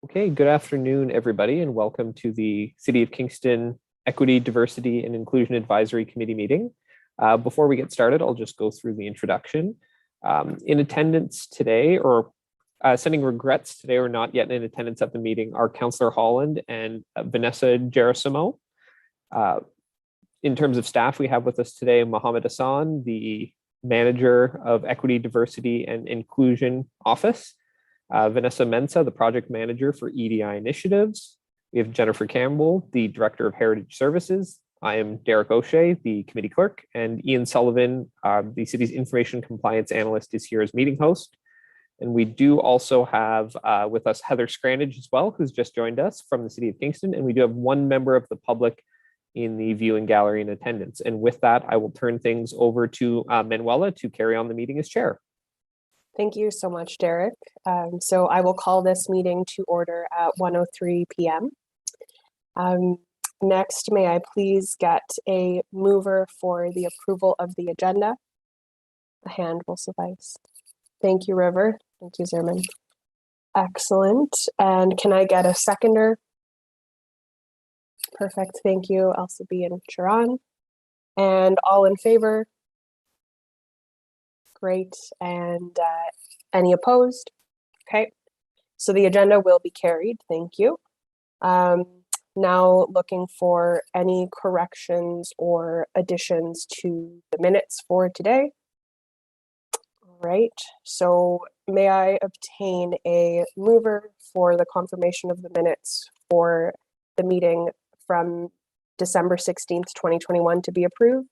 Okay, good afternoon, everybody, and welcome to the City of Kingston Equity, Diversity, and Inclusion Advisory Committee meeting. Before we get started, I'll just go through the introduction. In attendance today, or sending regrets today, or not yet in attendance at the meeting, are Councillor Holland and Vanessa Gerasimo. In terms of staff, we have with us today Mohammed Hassan, the Manager of Equity, Diversity, and Inclusion Office. Vanessa Mensah, the project manager for EDI initiatives. We have Jennifer Campbell, the director of Heritage Services. I am Derek O'Shea, the committee clerk, and Ian Sullivan, the city's information compliance analyst, is here as meeting host. And we do also have with us Heather Scranage as well, who's just joined us from the City of Kingston. And we do have one member of the public in the viewing gallery in attendance. And with that, I will turn things over to Manuela to carry on the meeting as chair. Thank you so much, Derek. So I will call this meeting to order at 1:03 p.m. Next, may I please get a mover for the approval of the agenda? A hand will suffice. Thank you, River. Thank you, Zerman. Excellent. And can I get a seconder? Perfect. Thank you, Elsa B. and Sharon. And all in favor? Great. And any opposed? Okay. So the agenda will be carried. Thank you. Now looking for any corrections or additions to the minutes for today. All right. So may I obtain a mover for the confirmation of the minutes for the meeting from December 16th, 2021 to be approved?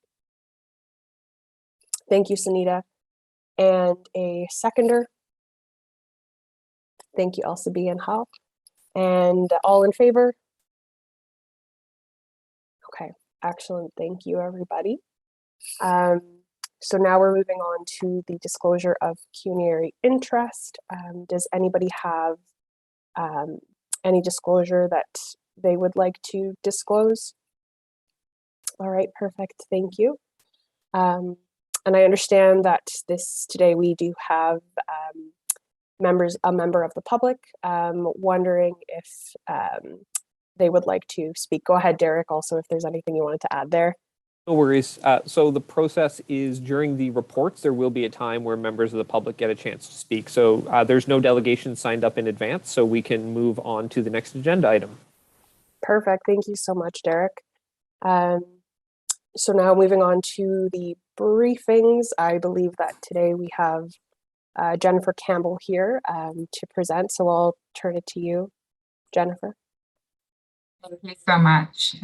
Thank you, Sunita. And a seconder. Thank you, Elsa B. and Hal. And all in favor? Okay, excellent. Thank you, everybody. So now we're moving on to the disclosure of pecuniary interest. Does anybody have any disclosure that they would like to disclose? All right, perfect. Thank you. And I understand that today we do have a member of the public wondering if they would like to speak. Go ahead, Derek, also, if there's anything you wanted to add there. No worries. So the process is during the reports, there will be a time where members of the public get a chance to speak. So there's no delegation signed up in advance, so we can move on to the next agenda item. Perfect. Thank you so much, Derek. So now moving on to the briefings, I believe that today we have Jennifer Campbell here to present. So I'll turn it to you, Jennifer. Thank you so much.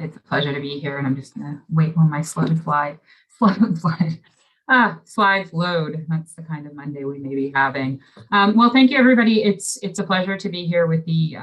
It's a pleasure to be here, and I'm just going to wait while my slides load. That's the kind of Monday we may be having. Well, thank you, everybody. It's a pleasure to be here with the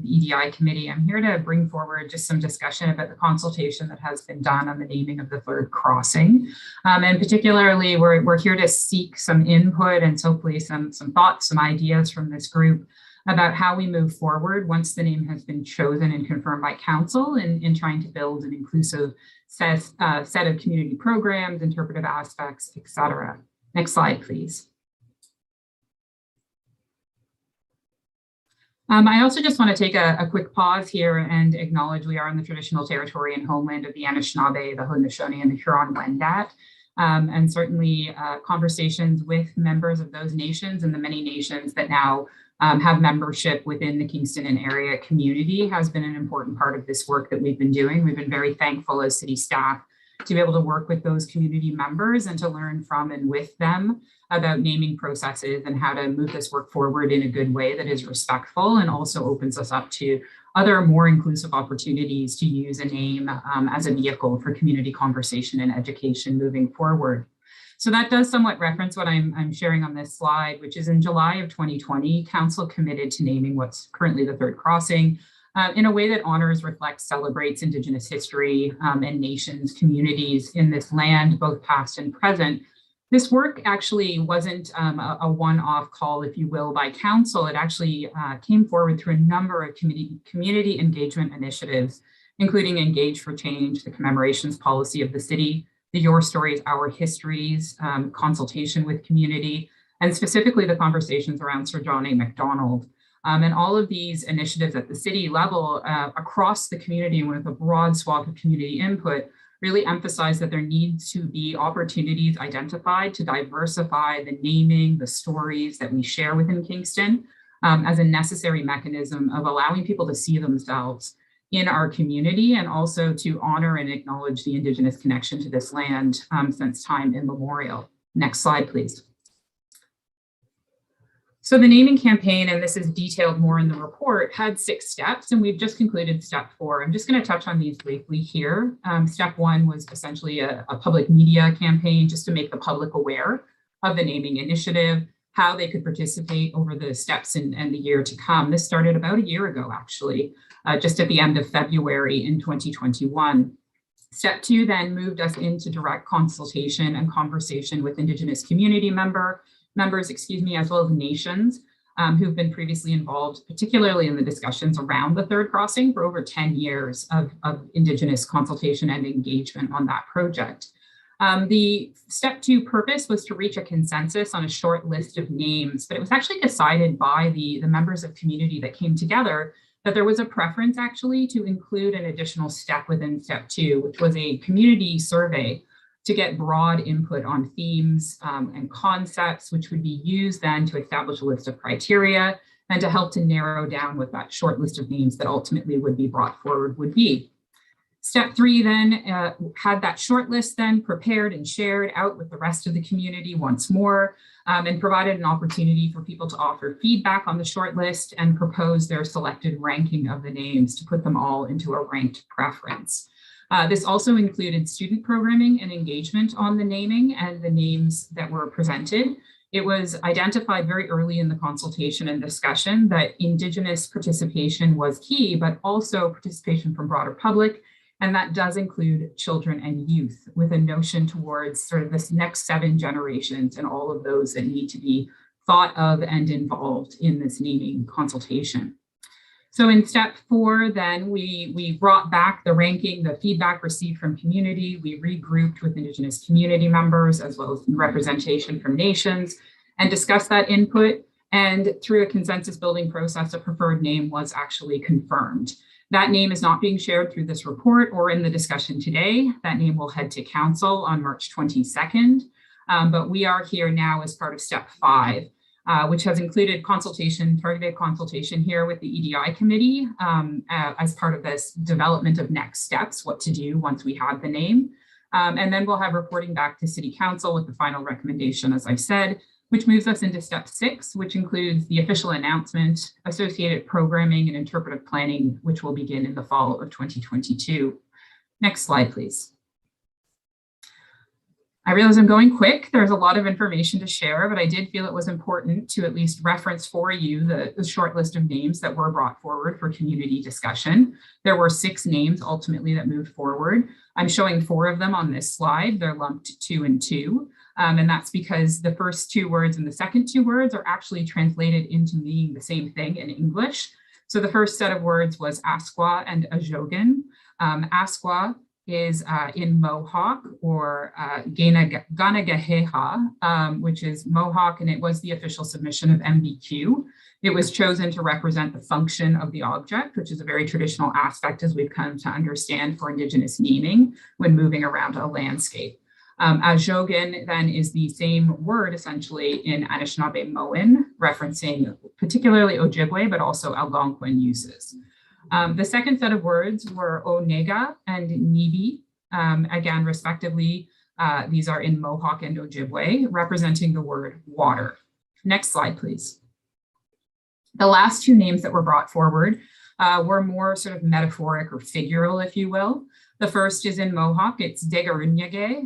EDI committee. I'm here to bring forward just some discussion about the consultation that has been done on the naming of the third crossing. And particularly, we're here to seek some input and hopefully some thoughts, some ideas from this group about how we move forward once the name has been chosen and confirmed by council in trying to build an inclusive set of community programs, interpretive aspects, etc. Next slide, please. I also just want to take a quick pause here and acknowledge we are in the traditional territory and homeland of the Anishinaabe, the Haudenosaunee, and the Huron-Wendat. And certainly conversations with members of those nations and the many nations that now have membership within the Kingston and area community has been an important part of this work that we've been doing. We've been very thankful as city staff to be able to work with those community members and to learn from and with them about naming processes and how to move this work forward in a good way that is respectful and also opens us up to other more inclusive opportunities to use a name as a vehicle for community conversation and education moving forward. So that does somewhat reference what I'm sharing on this slide, which is in July of 2020, Council committed to naming what's currently the third crossing in a way that honors, reflects, celebrates Indigenous history and nations, communities in this land, both past and present. This work actually wasn't a one-off call, if you will, by Council. It actually came forward through a number of community engagement initiatives, including Engage for Change, the commemorations policy of the city, the Your Stories, Our Histories, consultation with community, and specifically the conversations around Sir John A. Macdonald. And all of these initiatives at the city level across the community and with a broad swath of community input really emphasize that there needs to be opportunities identified to diversify the naming, the stories that we share within Kingston as a necessary mechanism of allowing people to see themselves in our community and also to honor and acknowledge the Indigenous connection to this land since time immemorial. Next slide, please. So the naming campaign, and this is detailed more in the report, had 6 steps, and we've just concluded step 4. I'm just going to touch on these briefly here. Step 1 was essentially a public media campaign just to make the public aware of the naming initiative, how they could participate over the steps and the year to come. This started about a year ago, actually, just at the end of February in 2021. Step 2 then moved us into direct consultation and conversation with Indigenous community members, as well as nations who've been previously involved, particularly in the discussions around the third crossing for over 10 years of Indigenous consultation and engagement on that project. The step 2 purpose was to reach a consensus on a short list of names, but it was actually decided by the members of community that came together that there was a preference actually to include an additional step within step 2, which was a community survey to get broad input on themes and concepts, which would be used then to establish a list of criteria and to help to narrow down what that short list of names that ultimately would be brought forward would be. Step 3 then had that short list then prepared and shared out with the rest of the community once more and provided an opportunity for people to offer feedback on the short list and propose their selected ranking of the names to put them all into a ranked preference. This also included student programming and engagement on the naming and the names that were presented. It was identified very early in the consultation and discussion that Indigenous participation was key, but also participation from broader public. And that does include children and youth, with a notion towards sort of this next 7 generations and all of those that need to be thought of and involved in this naming consultation. So in step 4, then we brought back the ranking, the feedback received from community. We regrouped with Indigenous community members as well as representation from nations and discussed that input. And through a consensus building process, a preferred name was actually confirmed. That name is not being shared through this report or in the discussion today. That name will head to council on March 22nd. But we are here now as part of step 5. Which has included targeted consultation here with the EDI committee as part of this development of next steps, what to do once we have the name. And then we'll have reporting back to City Council with the final recommendation, as I've said, which moves us into step 6, which includes the official announcement, associated programming and interpretive planning, which will begin in the fall of 2022. Next slide, please. I realize I'm going quick. There's a lot of information to share, but I did feel it was important to at least reference for you the short list of names that were brought forward for community discussion. There were 6 names ultimately that moved forward. I'm showing 4 of them on this slide. They're lumped 2 and 2. And that's because the first 2 words and the second 2 words are actually translated into meaning the same thing in English. So the first set of words was Asqua and Ajogan. Asqua is in Mohawk or Ganagaheha, which is Mohawk, and it was the official submission of MBQ. It was chosen to represent the function of the object, which is a very traditional aspect as we've come to understand for Indigenous naming when moving around a landscape. Ajogan then is the same word essentially in Anishinaabe-Moan, referencing particularly Ojibwe, but also Algonquin uses. The second set of words were Onega and Nibi, again, respectively. These are in Mohawk and Ojibwe, representing the word water. Next slide, please. The last 2 names that were brought forward were more sort of metaphoric or figural, if you will. The first is in Mohawk, it's Degarunyage.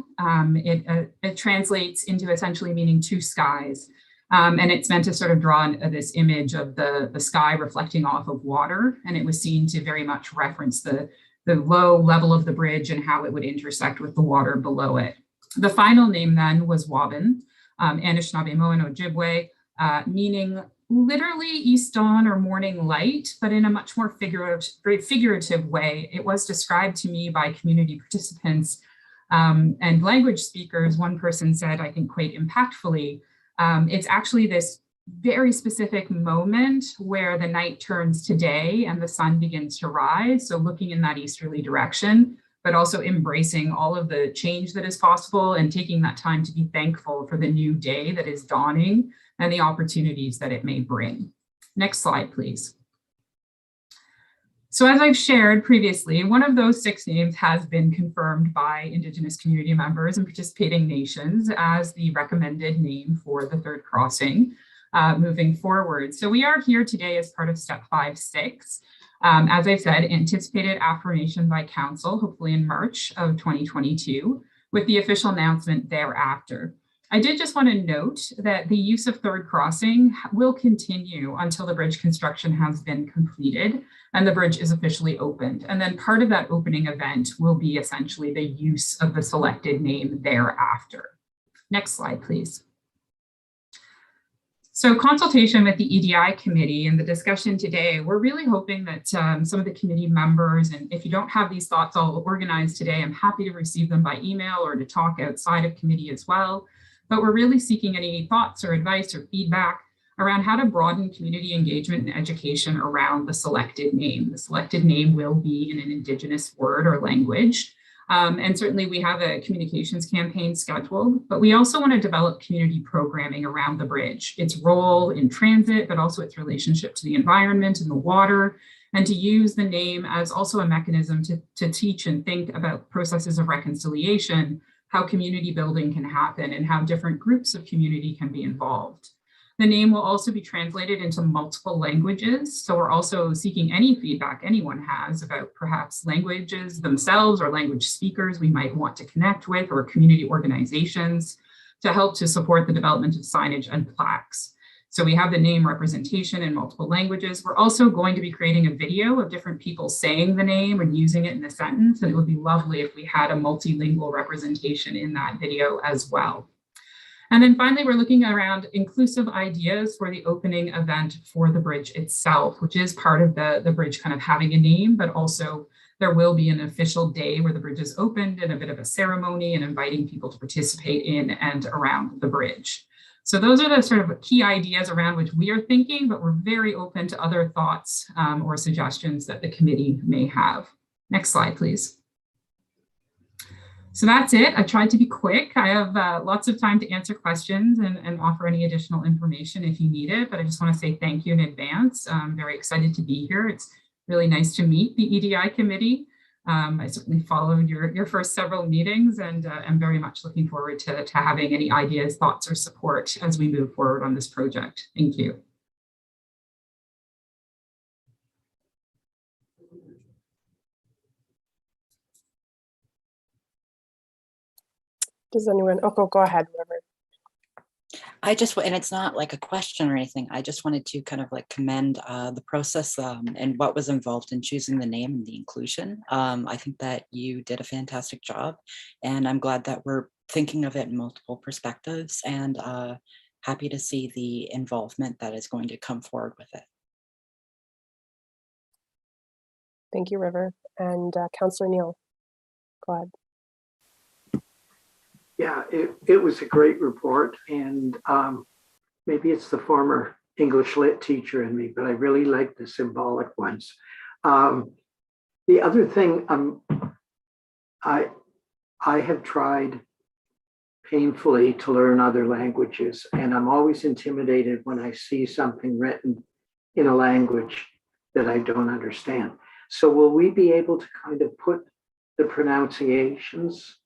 It translates into essentially meaning 2 skies. And it's meant to sort of draw this image of the sky reflecting off of water. And it was seen to very much reference the low level of the bridge and how it would intersect with the water below it. The final name then was Wabin, Anishinaabe-Moan Ojibwe, meaning literally east dawn or morning light, but in a much more figurative way. It was described to me by community participants and language speakers. One person said, I think quite impactfully, it's actually this very specific moment where the night turns to day and the sun begins to rise. So looking in that easterly direction, but also embracing all of the change that is possible and taking that time to be thankful for the new day that is dawning and the opportunities that it may bring. Next slide, please. So as I've shared previously, one of those 6 names has been confirmed by Indigenous community members and participating nations as the recommended name for the third crossing moving forward. So we are here today as part of step 5-6. As I said, anticipated affirmation by council, hopefully in March of 2022, with the official announcement thereafter. I did just want to note that the use of third crossing will continue until the bridge construction has been completed and the bridge is officially opened. And then part of that opening event will be essentially the use of the selected name thereafter. Next slide, please. So consultation with the EDI committee and the discussion today, we're really hoping that some of the committee members, and if you don't have these thoughts all organized today, I'm happy to receive them by email or to talk outside of committee as well. But we're really seeking any thoughts or advice or feedback around how to broaden community engagement and education around the selected name. The selected name will be in an Indigenous word or language. And certainly we have a communications campaign scheduled, but we also want to develop community programming around the bridge, its role in transit, but also its relationship to the environment and the water, and to use the name as also a mechanism to teach and think about processes of reconciliation, how community building can happen, and how different groups of community can be involved. The name will also be translated into multiple languages. So we're also seeking any feedback anyone has about perhaps languages themselves or language speakers we might want to connect with, or community organizations to help to support the development of signage and plaques. So we have the name representation in multiple languages. We're also going to be creating a video of different people saying the name and using it in a sentence. And it would be lovely if we had a multilingual representation in that video as well. And then finally, we're looking around inclusive ideas for the opening event for the bridge itself, which is part of the bridge kind of having a name, but also there will be an official day where the bridge is opened and a bit of a ceremony and inviting people to participate in and around the bridge. So those are the sort of key ideas around which we are thinking, but we're very open to other thoughts or suggestions that the committee may have. Next slide, please. So that's it. I tried to be quick. I have lots of time to answer questions and offer any additional information if you need it, but I just want to say thank you in advance. I'm very excited to be here. It's really nice to meet the EDI committee. I certainly followed your first several meetings, and I'm very much looking forward to having any ideas, thoughts, or support as we move forward on this project. Thank you. Does anyone, go ahead, River. And it's not like a question or anything. I just wanted to kind of like commend the process and what was involved in choosing the name and the inclusion. I think that you did a fantastic job, and I'm glad that we're thinking of it in multiple perspectives, and happy to see the involvement that is going to come forward with it. Thank you, River. And Councillor Neal, go ahead. Yeah, it was a great report, and maybe it's the former English lit teacher in me, but I really like the symbolic ones. The other thing, I have tried painfully to learn other languages, and I'm always intimidated when I see something written in a language that I don't understand. So will we be able to kind of put the pronunciations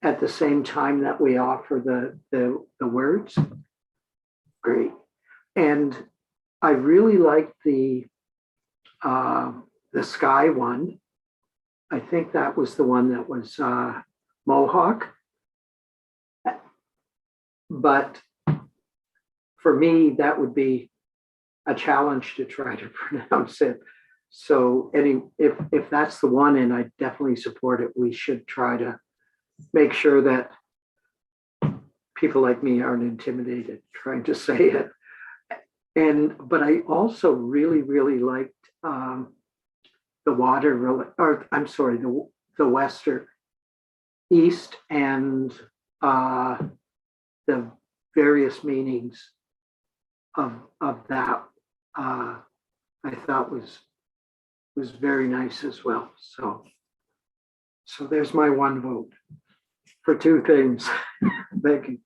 at the same time that we offer the words? Great. And I really like the sky one. I think that was the one that was Mohawk. But for me, that would be a challenge to try to pronounce it. So if that's the one, and I definitely support it, we should try to make sure that people like me aren't intimidated trying to say it. But I also really, really liked the water, or I'm sorry, the western, east, and the various meanings of that, I thought was very nice as well. So there's my one vote for two things. Thank you.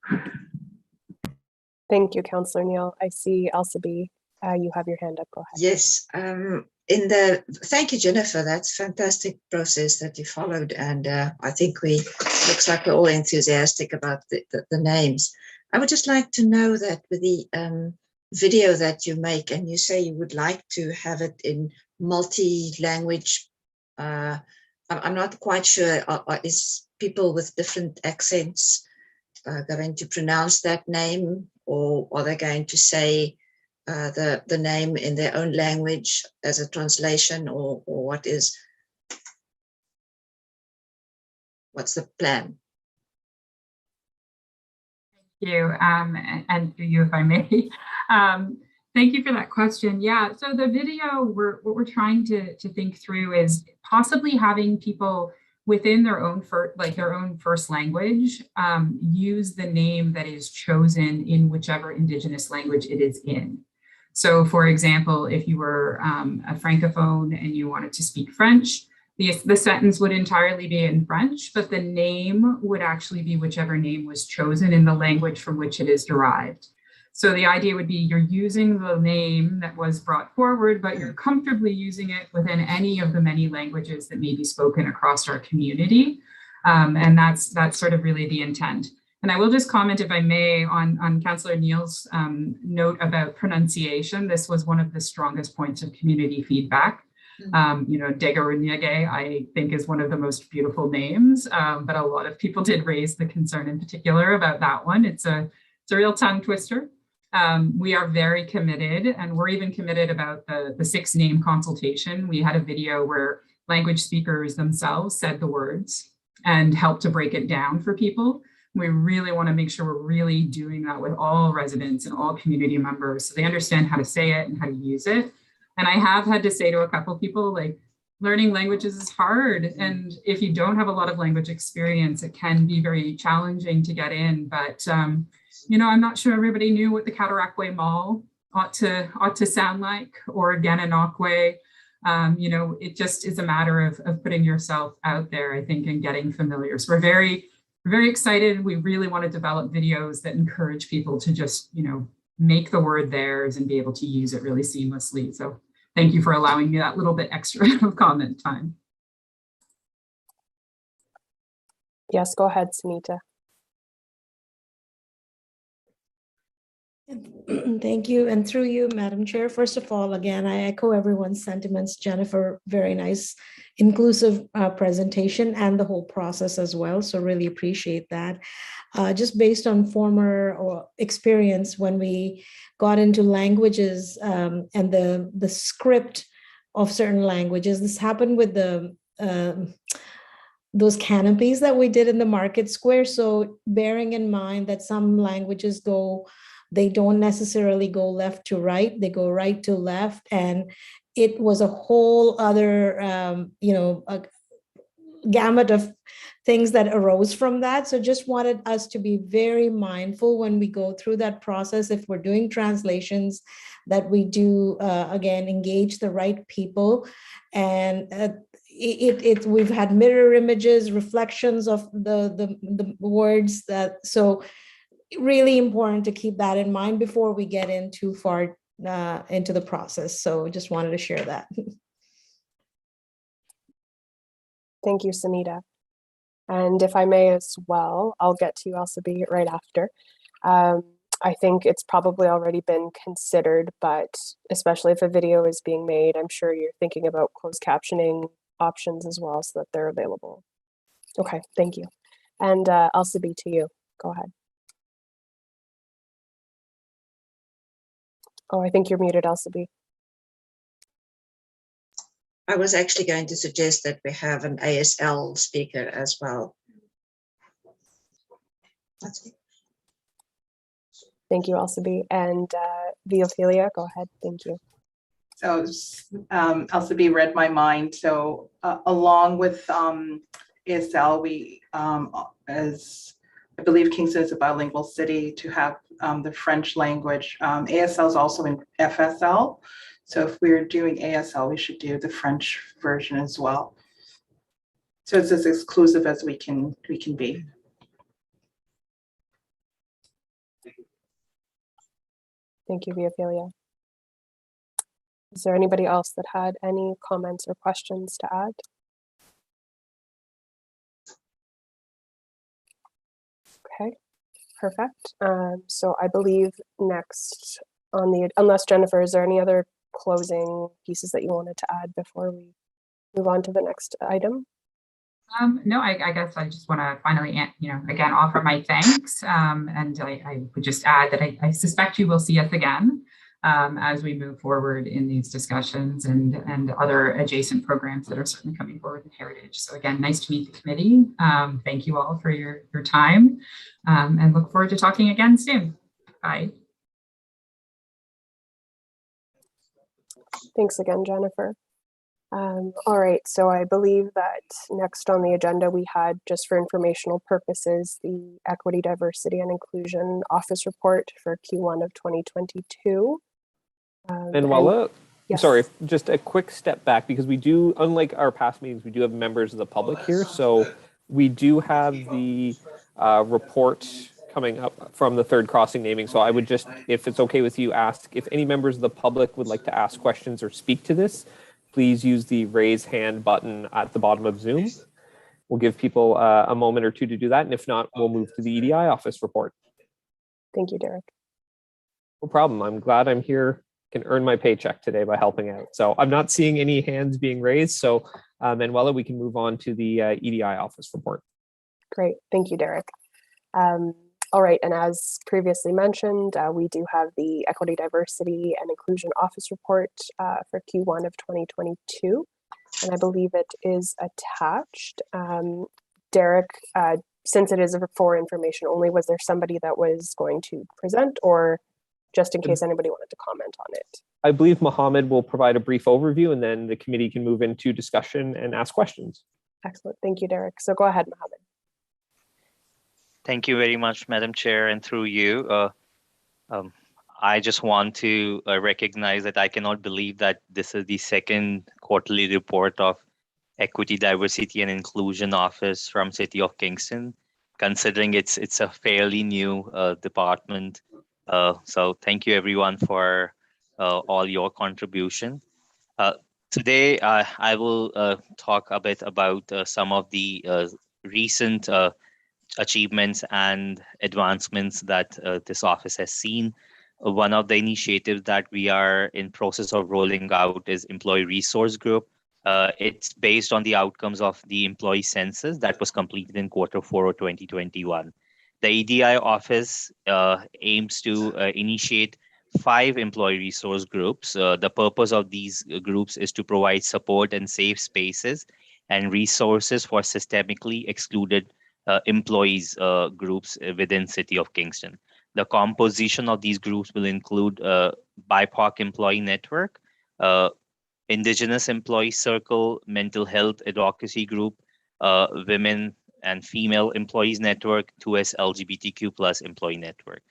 Thank you, Councillor Neal. I see Elsa B. You have your hand up. Go ahead. Yes. Thank you, Jennifer. That's fantastic process that you followed, and I think looks like we're all enthusiastic about the names. I would just like to know that with the video that you make, and you say you would like to have it in multi-language. I'm not quite sure. Is people with different accents going to pronounce that name, or are they going to say the name in their own language as a translation, or what's the plan? Thank you, and for you, if I may. Thank you for that question. Yeah, so the video, what we're trying to think through is possibly having people within their own first language use the name that is chosen in whichever Indigenous language it is in. So, for example, if you were a Francophone and you wanted to speak French, the sentence would entirely be in French, but the name would actually be whichever name was chosen in the language from which it is derived. So the idea would be you're using the name that was brought forward, but you're comfortably using it within any of the many languages that may be spoken across our community. And that's sort of really the intent. And I will just comment, if I may, on Councillor Neal's note about pronunciation. This was one of the strongest points of community feedback. Degarunyege, I think, is one of the most beautiful names, but a lot of people did raise the concern in particular about that one. It's a real tongue twister. We are very committed, and we're even committed about the 6-name consultation. We had a video where language speakers themselves said the words and helped to break it down for people. We really want to make sure we're really doing that with all residents and all community members so they understand how to say it and how to use it. And I have had to say to a couple of people, like, learning languages is hard. And if you don't have a lot of language experience, it can be very challenging to get in. But, I'm not sure everybody knew what the Cataraqui Mall ought to sound like, or Gananoque. It just is a matter of putting yourself out there, I think, and getting familiar. So we're very excited. We really want to develop videos that encourage people to just, make the word theirs and be able to use it really seamlessly. So thank you for allowing me that little bit extra of comment time. Yes, go ahead, Sunita. Thank you. And through you, Madam Chair, first of all, again, I echo everyone's sentiments. Jennifer, very nice, inclusive presentation, and the whole process as well. So really appreciate that. Just based on former experience, when we got into languages and the script of certain languages, this happened with those canopies that we did in the market square. So bearing in mind that some languages they don't necessarily go left to right, they go right to left. And it was a whole other, a gamut of things that arose from that. So just wanted us to be very mindful when we go through that process, if we're doing translations, that we do, again, engage the right people. And we've had mirror images, reflections of the words so really important to keep that in mind before we get in too far into the process. So just wanted to share that. Thank you, Sunita. And if I may as well, I'll get to you, Elsa B, right after. I think it's probably already been considered, but especially if a video is being made, I'm sure you're thinking about closed captioning options as well so that they're available. Okay, thank you. And Elsa B, to you. Go ahead. Oh, I think you're muted, Elsa B. I was actually going to suggest that we have an ASL speaker as well. That's it. Thank you, Elsa B. And Ophelia, go ahead. Thank you. So Elsa B read my mind. So along with ASL, we, as I believe Kingston is a bilingual city, to have the French language. ASL is also in FSL. So if we're doing ASL, we should do the French version as well. So it's as exclusive as we can be. Thank you, Viophilia. Is there anybody else that had any comments or questions to add? Okay, perfect. So I believe next on the, unless Jennifer, is there any other closing pieces that you wanted to add before we move on to the next item? No, I guess I just want to finally, again, offer my thanks. And I would just add that I suspect you will see us again as we move forward in these discussions and other adjacent programs that are certainly coming forward in Heritage. So again, nice to meet the committee. Thank you all for your time and look forward to talking again soon. Bye. Thanks again, Jennifer. All right, so I believe that next on the agenda we had, just for informational purposes, the Equity, Diversity and Inclusion Office Report for Q1 of 2022. Manuela, yes. sorry, just a quick step back, because we do, unlike our past meetings, we do have members of the public here. So we do have the report coming up from the Third Crossing naming. So I would just, if it's okay with you, ask if any members of the public would like to ask questions or speak to this. Please use the raise hand button at the bottom of Zoom. We'll give people a moment or two to do that. And if not, we'll move to the Edi Office Report. Thank you, Derek. No problem. I'm glad I'm here, can earn my paycheck today by helping out. So I'm not seeing any hands being raised. So Manuela, we can move on to the Edi Office Report. Great. Thank you, Derek. All right, and as previously mentioned, we do have the Equity, Diversity and Inclusion Office Report for Q1 of 2022, and I believe it is attached. Derek, since it is for information only, was there somebody that was going to present, or just in case anybody wanted to comment on it? I believe Mohammed will provide a brief overview, and then the committee can move into discussion and ask questions. Excellent. Thank you, Derek. So go ahead, Mohammed. Thank you very much, Madam Chair, and through you. I just want to recognize that I cannot believe that this is the second quarterly report of Equity, Diversity and Inclusion Office from City of Kingston, considering it's a fairly new department. So thank you everyone for all your contribution. Today, I will talk a bit about some of the recent achievements and advancements that this office has seen. One of the initiatives that we are in process of rolling out is Employee Resource Group. It's based on the outcomes of the employee census that was completed in Q4 of 2021. The EDI office aims to initiate 5 employee resource groups. The purpose of these groups is to provide support and safe spaces and resources for systemically excluded employees groups within City of Kingston. The composition of these groups will include BIPOC Employee Network, Indigenous Employee Circle, Mental Health Advocacy Group, Women and Female Employees Network, 2S LGBTQ+ Employee Network.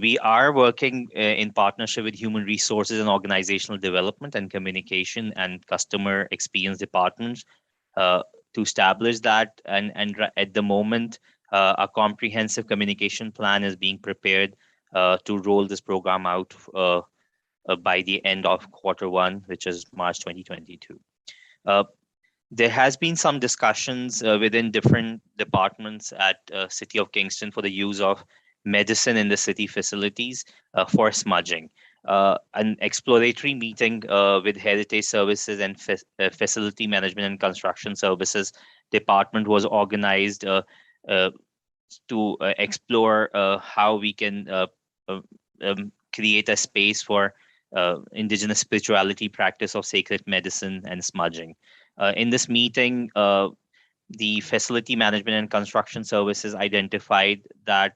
We are working in partnership with Human Resources and Organizational Development and Communication and Customer Experience departments to establish that, and at the moment a comprehensive communication plan is being prepared to roll this program out by the end of Q1, which is March 2022. There has been some discussions within different departments at City of Kingston for the use of medicine in the city facilities for smudging. An exploratory meeting with Heritage Services and Facility Management and Construction Services Department was organized to explore how we can create a space for Indigenous spirituality practice of sacred medicine and smudging. In this meeting, the Facility Management and Construction Services identified that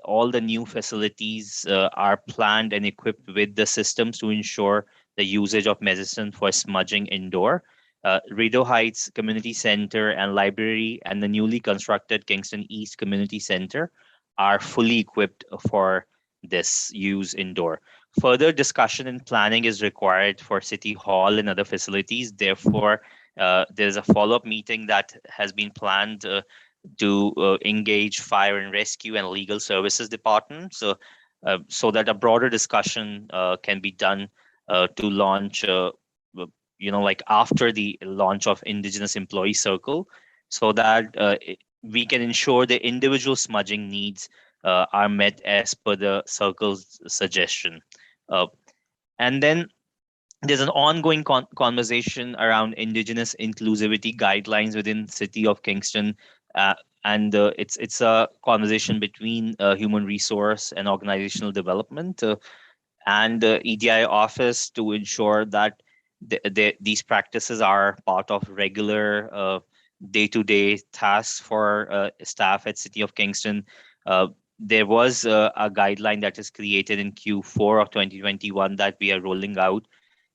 all the new facilities are planned and equipped with the systems to ensure the usage of medicine for smudging indoor. Rideau Heights Community Center and Library and the newly constructed Kingston East Community Center are fully equipped for this use indoor. Further discussion and planning is required for City Hall and other facilities. Therefore, there's a follow-up meeting that has been planned to engage fire and rescue and legal services departments, so that a broader discussion can be done to launch, like after the launch of Indigenous Employee Circle, so that we can ensure the individual smudging needs are met as per the circle's suggestion. And then there's an ongoing conversation around Indigenous inclusivity guidelines within City of Kingston, and it's a conversation between human resource and organizational development and the EDI office to ensure that these practices are part of regular day-to-day tasks for staff at City of Kingston. There was a guideline that is created in Q4 of 2021 that we are rolling out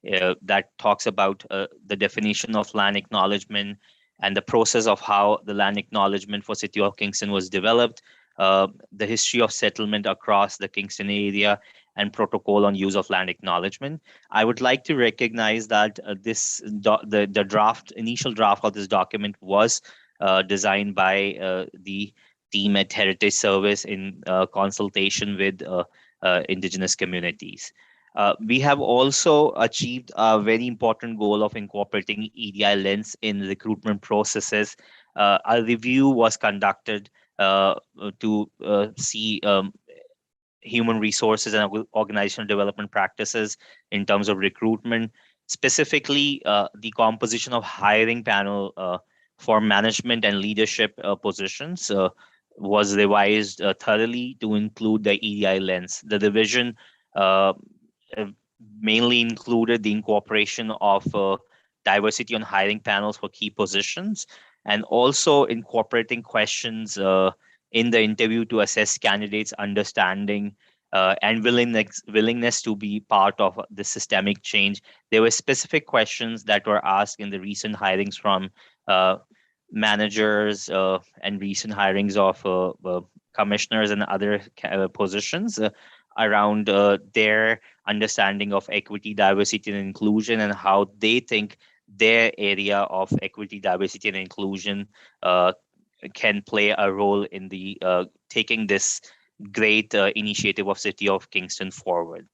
that talks about the definition of land acknowledgement and the process of how the land acknowledgement for City of Kingston was developed, the history of settlement across the Kingston area, and protocol on use of land acknowledgement. I would like to recognize that the initial draft of this document was designed by the team at Heritage Service in consultation with Indigenous communities. We have also achieved a very important goal of incorporating EDI lens in recruitment processes. A review was conducted to see human resources and organizational development practices in terms of recruitment. Specifically, the composition of hiring panel for management and leadership positions was revised thoroughly to include the EDI lens. The division mainly included the incorporation of diversity on hiring panels for key positions, and also incorporating questions in the interview to assess candidates' understanding and willingness to be part of the systemic change. There were specific questions that were asked in the recent hirings from managers and recent hirings of commissioners and other positions around their understanding of equity, diversity, and inclusion, and how they think their area of equity, diversity, and inclusion can play a role in the taking this great initiative of City of Kingston forward.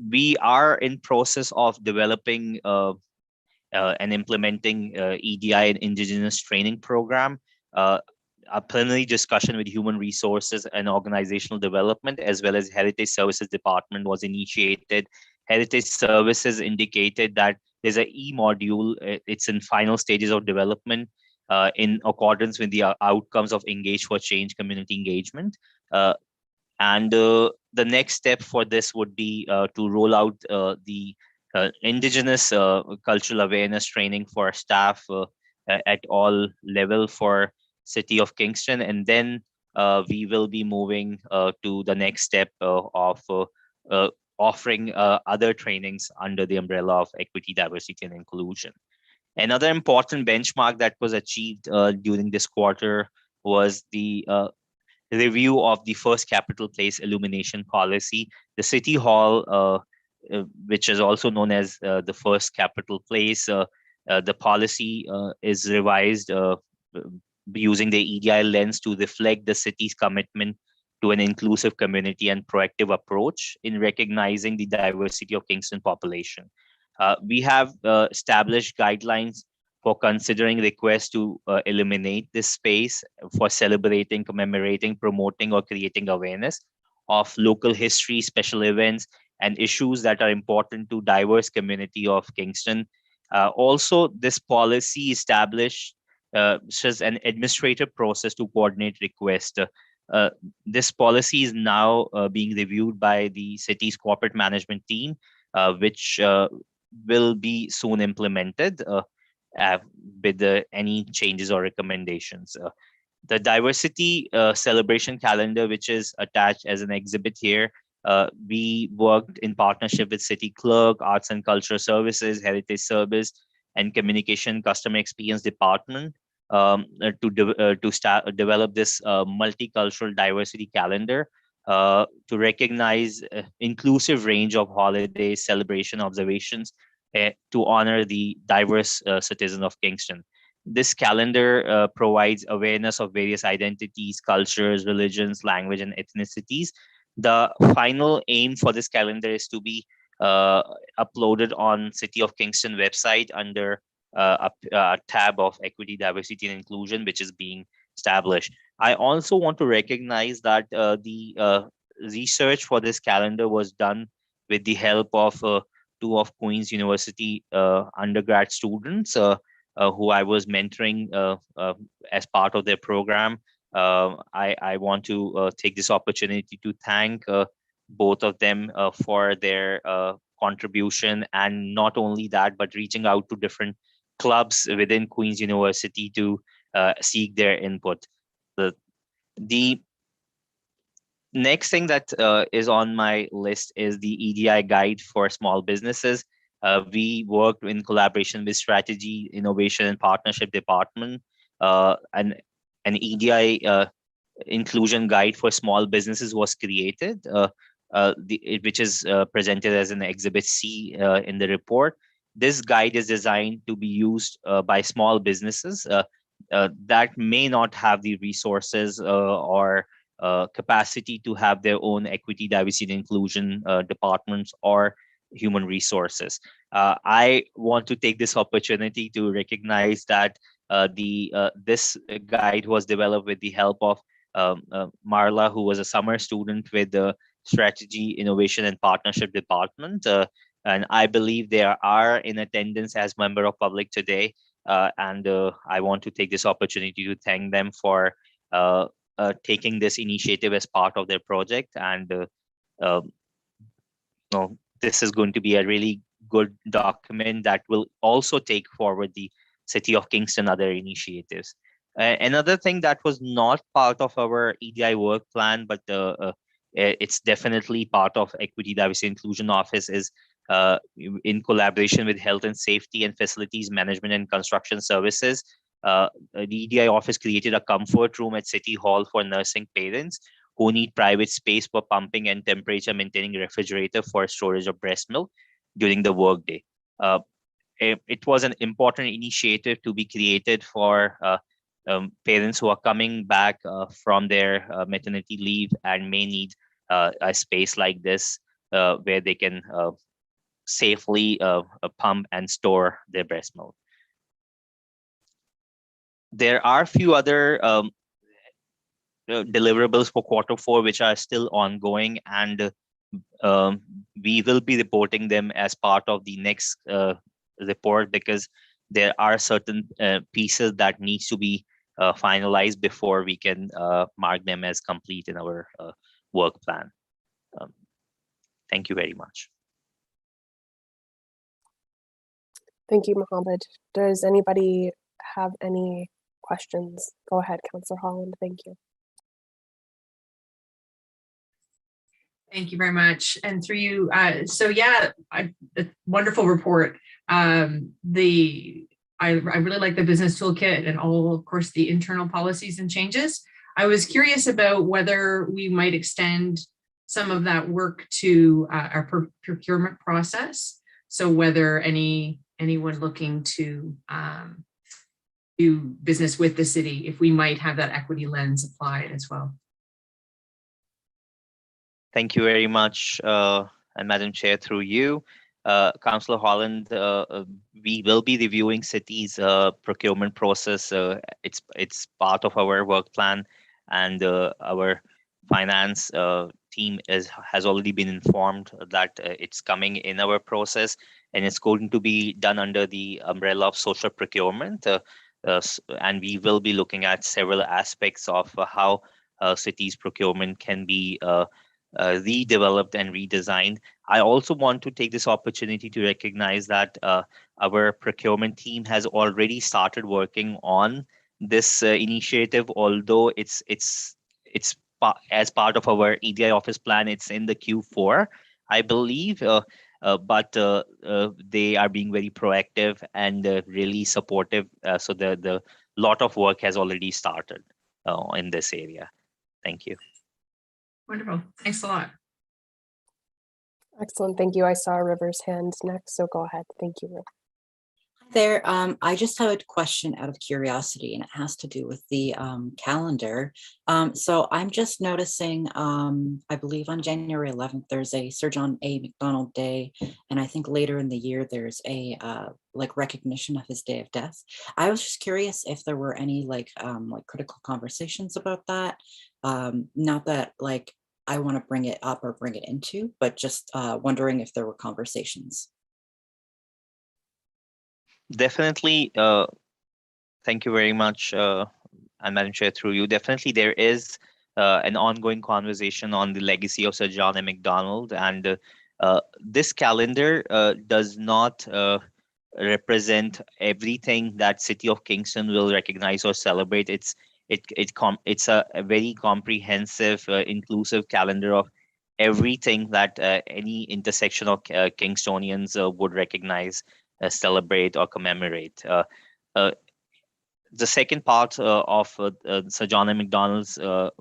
We are in process of developing and implementing EDI and Indigenous training program. A plenary discussion with human resources and organizational development, as well as Heritage Services Department, was initiated. Heritage Services indicated that there's an E-module. It's in final stages of development in accordance with the outcomes of Engage for Change community engagement. And the next step for this would be to roll out the Indigenous cultural awareness training for staff at all level for City of Kingston, and then we will be moving to the next step of offering other trainings under the umbrella of equity, diversity, and inclusion. Another important benchmark that was achieved during this quarter was the review of the first Capitol Place illumination policy. The City Hall, which is also known as the first Capitol Place, the policy is revised using the EDI lens to reflect the city's commitment to an inclusive community and proactive approach in recognizing the diversity of Kingston population. We have established guidelines for considering requests to eliminate this space for celebrating, commemorating, promoting, or creating awareness of local history, special events, and issues that are important to diverse community of Kingston. Also, this policy established an administrative process to coordinate requests. This policy is now being reviewed by the city's corporate management team, which will be soon implemented with any changes or recommendations. The diversity celebration calendar, which is attached as an exhibit here, we worked in partnership with City Clerk, Arts and Culture Services, Heritage Service, and Communication Customer Experience Department to develop this multicultural diversity calendar to recognize inclusive range of holidays, celebration, observations to honor the diverse citizen of Kingston. This calendar provides awareness of various identities, cultures, religions, language, and ethnicities. The final aim for this calendar is to be uploaded on City of Kingston website under a tab of equity, diversity, and inclusion, which is being established. I also want to recognize that the research for this calendar was done with the help of two of Queen's University undergrad students who I was mentoring as part of their program. I want to take this opportunity to thank both of them for their contribution, and not only that, but reaching out to different clubs within Queen's University to seek their input. The next thing that is on my list is the EDI guide for small businesses. We worked in collaboration with Strategy, Innovation, and Partnership Department, and an EDI inclusion guide for small businesses was created, which is presented as an Exhibit C in the report. This guide is designed to be used by small businesses that may not have the resources or capacity to have their own equity, diversity, and inclusion departments or human resources. I want to take this opportunity to recognize that this guide was developed with the help of Marla, who was a summer student with the Strategy, Innovation, and Partnership Department. And I believe they are in attendance as member of public today. And I want to take this opportunity to thank them for taking this initiative as part of their project. And this is going to be a really good document that will also take forward the City of Kingston other initiatives. Another thing that was not part of our EDI work plan, but it's definitely part of Equity, Diversity, Inclusion Office, is in collaboration with Health and Safety and Facilities Management and Construction Services. The EDI office created a comfort room at City Hall for nursing parents who need private space for pumping and temperature maintaining refrigerator for storage of breast milk during the workday. It was an important initiative to be created for parents who are coming back from their maternity leave and may need a space like this where they can safely pump and store their breast milk. There are a few other deliverables for Q4 which are still ongoing, and we will be reporting them as part of the next report, because there are certain pieces that needs to be finalized before we can mark them as complete in our work plan. Thank you very much. Thank you, Mohammed. Does anybody have any questions? Go ahead, Councillor Holland. Thank you. Thank you very much. And through you, so yeah, a wonderful report. I really like the business toolkit and all, of course, the internal policies and changes. I was curious about whether we might extend some of that work to our procurement process. So whether anyone looking to do business with the city, if we might have that equity lens applied as well. Thank you very much, and Madam Chair, through you, Councillor Holland, we will be reviewing city's procurement process. It's part of our work plan, and our finance team has already been informed that it's coming in our process, and it's going to be done under the umbrella of social procurement. And we will be looking at several aspects of how city's procurement can be redeveloped and redesigned. I also want to take this opportunity to recognize that our procurement team has already started working on this initiative, although it's as part of our Edi Office plan. It's in the Q4, I believe, but they are being very proactive and really supportive. So the lot of work has already started in this area. Thank you. Wonderful. Thanks a lot. Excellent. Thank you. I saw River's hand next, so go ahead. Thank you, River. There, I just have a question out of curiosity, and it has to do with the calendar. So I'm just noticing, I believe on January 11th, there's a Sir John A. Macdonald Day, and I think later in the year there's a like recognition of his day of death. I was just curious if there were any like critical conversations about that. Not that like I want to bring it up or bring it into, but just wondering if there were conversations. Definitely. Thank you very much, and Madam Chair, through you. Definitely, there is an ongoing conversation on the legacy of Sir John A. Macdonald, and this calendar does not represent everything that City of Kingston will recognize or celebrate. It's a very comprehensive, inclusive calendar of everything that any intersection of Kingstonians would recognize, celebrate, or commemorate. The second part of Sir John A. Macdonald's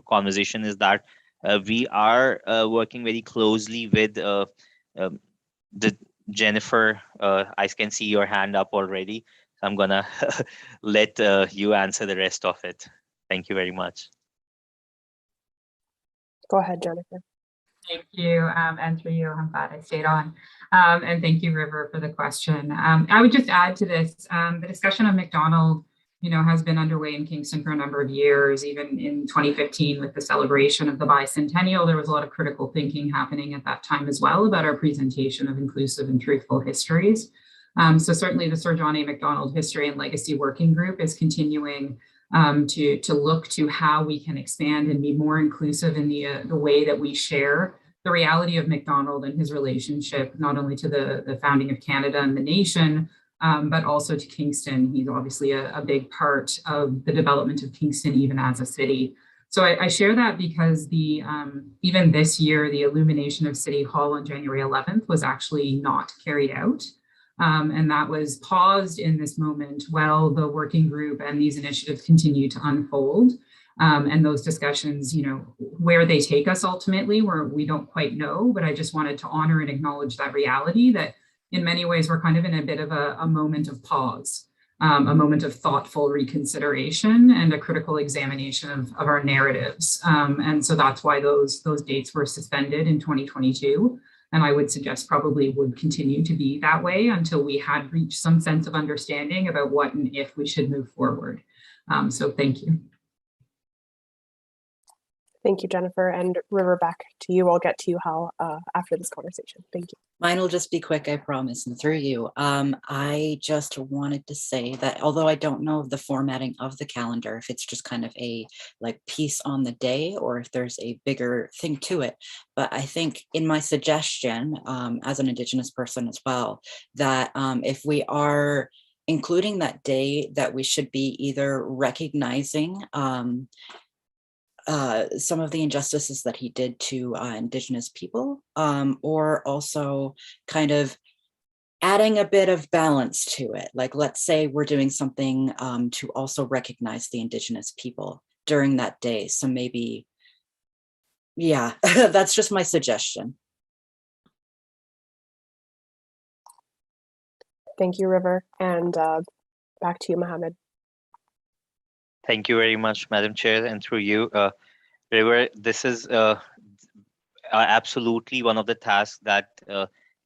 conversation is that we are working very closely with the Jennifer. I can see your hand up already. I'm gonna let you answer the rest of it. Thank you very much. Go ahead, Jennifer. Thank you, and through you, I'm glad I stayed on. And thank you, River, for the question. I would just add to this, the discussion of Macdonald, has been underway in Kingston for a number of years. Even in 2015, with the celebration of the bicentennial, there was a lot of critical thinking happening at that time as well about our presentation of inclusive and truthful histories. So certainly the Sir John A. Macdonald History and Legacy Working Group is continuing to look to how we can expand and be more inclusive in the way that we share the reality of Macdonald and his relationship, not only to the founding of Canada and the nation, but also to Kingston. He's obviously a big part of the development of Kingston, even as a city. So I share that because even this year, the illumination of City Hall on January 11th was actually not carried out. And that was paused in this moment while the working group and these initiatives continue to unfold. And those discussions, where they take us ultimately, we don't quite know, but I just wanted to honor and acknowledge that reality that in many ways we're kind of in a bit of a moment of pause, a moment of thoughtful reconsideration and a critical examination of our narratives. And so that's why those dates were suspended in 2022. And I would suggest probably would continue to be that way until we had reached some sense of understanding about what and if we should move forward. So thank you. Thank you, Jennifer. And River, back to you. I'll get to you, Hal, after this conversation. Thank you. Mine will just be quick, I promise, and through you. I just wanted to say that although I don't know the formatting of the calendar, if it's just kind of a piece on the day or if there's a bigger thing to it, but I think in my suggestion, as an Indigenous person as well, that if we are including that day, that we should be either recognizing some of the injustices that he did to Indigenous people, or also kind of adding a bit of balance to it. Like, let's say we're doing something to also recognize the Indigenous people during that day. So maybe, yeah, that's just my suggestion. Thank you, River. And back to you, Mohammed. Thank you very much, Madam Chair, and through you, River, this is absolutely one of the tasks that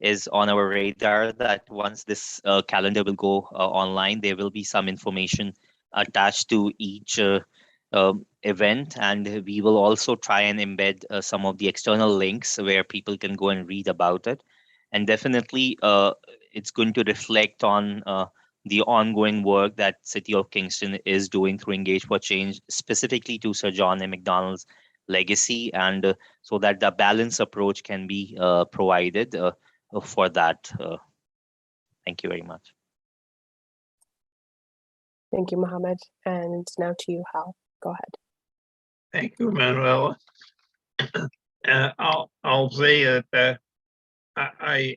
is on our radar, that once this calendar will go online, there will be some information attached to each event, and we will also try and embed some of the external links where people can go and read about it. And definitely, it's going to reflect on the ongoing work that City of Kingston is doing through Engage for Change, specifically to Sir John A. Macdonald's legacy, and so that the balanced approach can be provided for that. Thank you very much. Thank you, Mohammed. And now to you, Hal. Go ahead. Thank you, Manuela. I'll say that I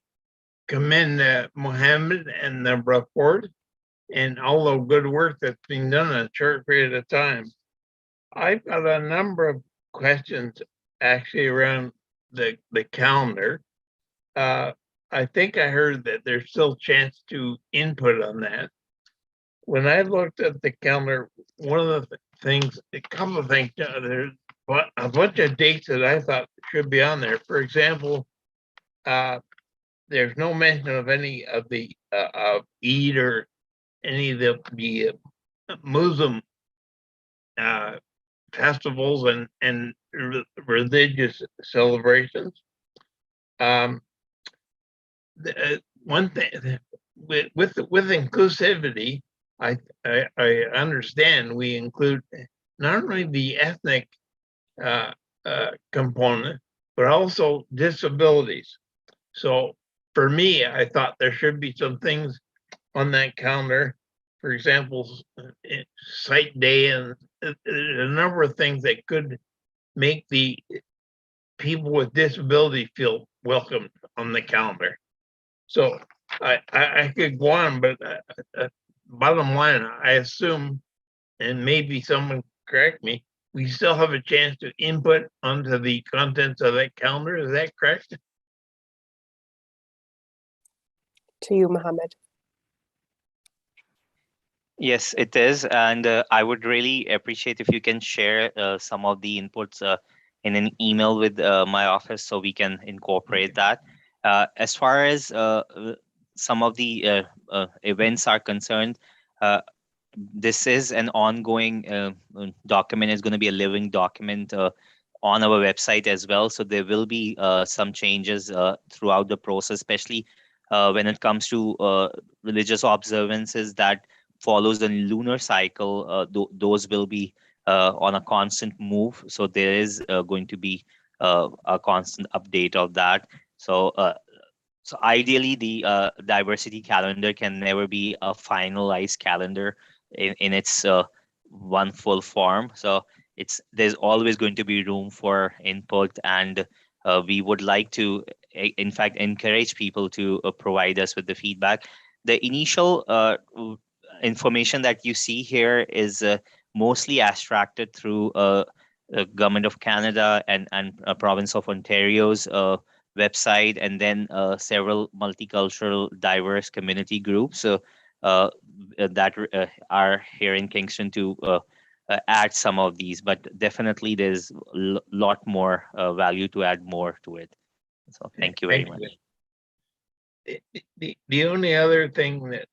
commend Mohammed and the report and all the good work that's been done in a short period of time. I've got a number of questions actually around the calendar. I think I heard that there's still a chance to input on that. When I looked at the calendar, one of the things, a couple of things, there's a bunch of dates that I thought should be on there. For example, there's no mention of any of the of Eid or any of the Muslim festivals and religious celebrations. One thing with inclusivity, I understand we include not only the ethnic component, but also disabilities. So for me, I thought there should be some things on that calendar. For example, Sight Day, and a number of things that could make the people with disability feel welcomed on the calendar. So I could go on, but bottom line, I assume, and maybe someone correct me, we still have a chance to input onto the contents of that calendar. Is that correct? To you, Mohammed. Yes, it is. And I would really appreciate if you can share some of the inputs in an email with my office so we can incorporate that. As far as some of the events are concerned, this is an ongoing document. It's going to be a living document on our website as well. So there will be some changes throughout the process, especially when it comes to religious observances that follows the lunar cycle. Those will be on a constant move. So there is going to be a constant update of that. So so ideally, the diversity calendar can never be a finalized calendar in its one full form. So there's always going to be room for input, and we would like to, in fact, encourage people to provide us with the feedback. The initial information that you see here is mostly abstracted through Government of Canada and Province of Ontario's website, and then several multicultural diverse community groups that are here in Kingston to add some of these, but definitely there's a lot more value to add more to it. So thank you very much. The only other thing that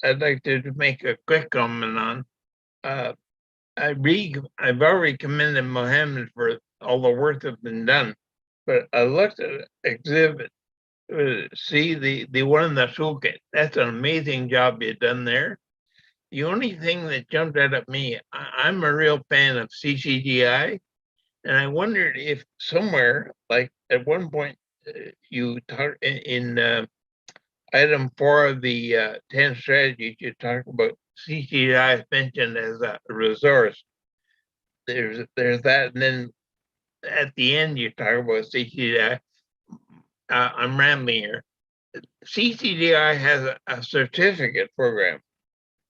I'd like to make a quick comment on, I've already commended Mohammed for all the work that's been done, but I looked at exhibit C, the one in the toolkit. That's an amazing job you've done there. The only thing that jumped out at me, I'm a real fan of CCDI, and I wondered if somewhere, like at one point, you talked in item 4 of the 10 strategies, you talk about CCDI mentioned as a resource. There's that, and then at the end you talk about CCDI. I'm rambling here. CCDI has a certificate program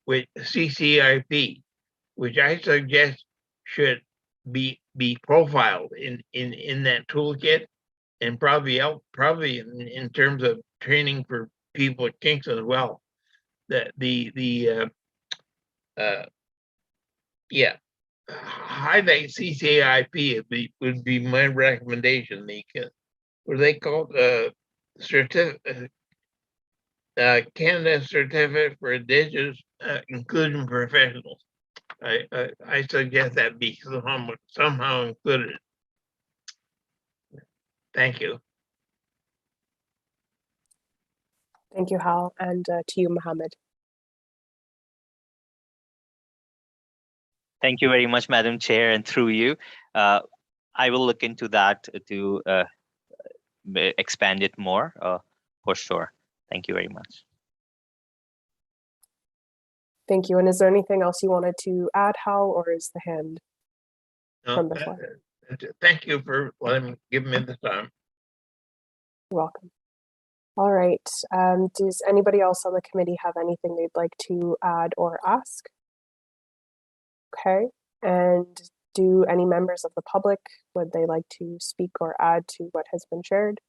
with CCIP, which I suggest should be profiled in that toolkit, and probably in terms of training for people at Kingston as well. Highlight CCIP would be my recommendation. What are they called? Canada Certificate for Indigenous Inclusion Professionals. I suggest that be somehow included. Thank you. Thank you, Hal, and to you, Mohammed. Thank you very much, Madam Chair, and through you, I will look into that to expand it more for sure. Thank you very much. Thank you. And is there anything else you wanted to add, Hal, or is the hand? from before. Thank you for giving me the time. You're welcome. All right. Does anybody else on the committee have anything they'd like to add or ask? Okay. And do any members of the public, would they like to speak or add to what has been shared?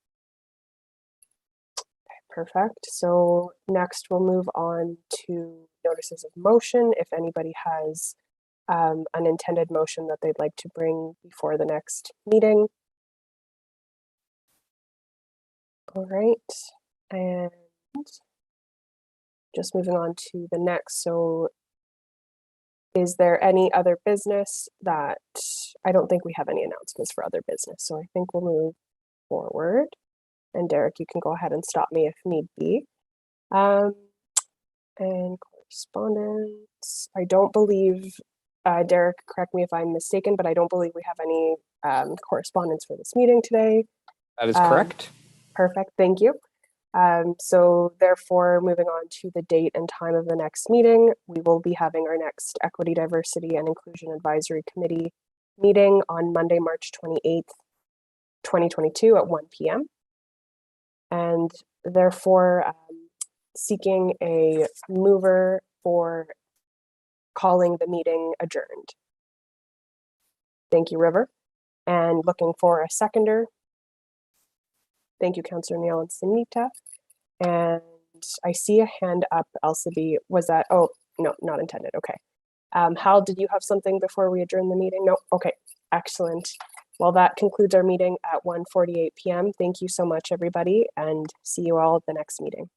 Okay, perfect. So next we'll move on to notices of motion. If anybody has an intended motion that they'd like to bring before the next meeting. All right. And just moving on to the next. So is there any other business that, I don't think we have any announcements for other business. So I think we'll move forward. And Derek, you can go ahead and stop me if need be. And correspondence, I don't believe, Derek, correct me if I'm mistaken, but I don't believe we have any correspondence for this meeting today. That is correct. Perfect, thank you. So therefore, moving on to the date and time of the next meeting, we will be having our next Equity, Diversity, and Inclusion Advisory Committee meeting on Monday, March 28th, 2022 at 1 p.m. And therefore, seeking a mover for calling the meeting adjourned. Thank you, River. And looking for a seconder. Thank you, Councillor Neal and Sunita. And I see a hand up, Elsabe. Was that, oh, no, not intended, okay. Hal, did you have something before we adjourn the meeting? No, okay, excellent. Well, that concludes our meeting at 1:48 p.m. Thank you so much, everybody, and see you all at the next meeting.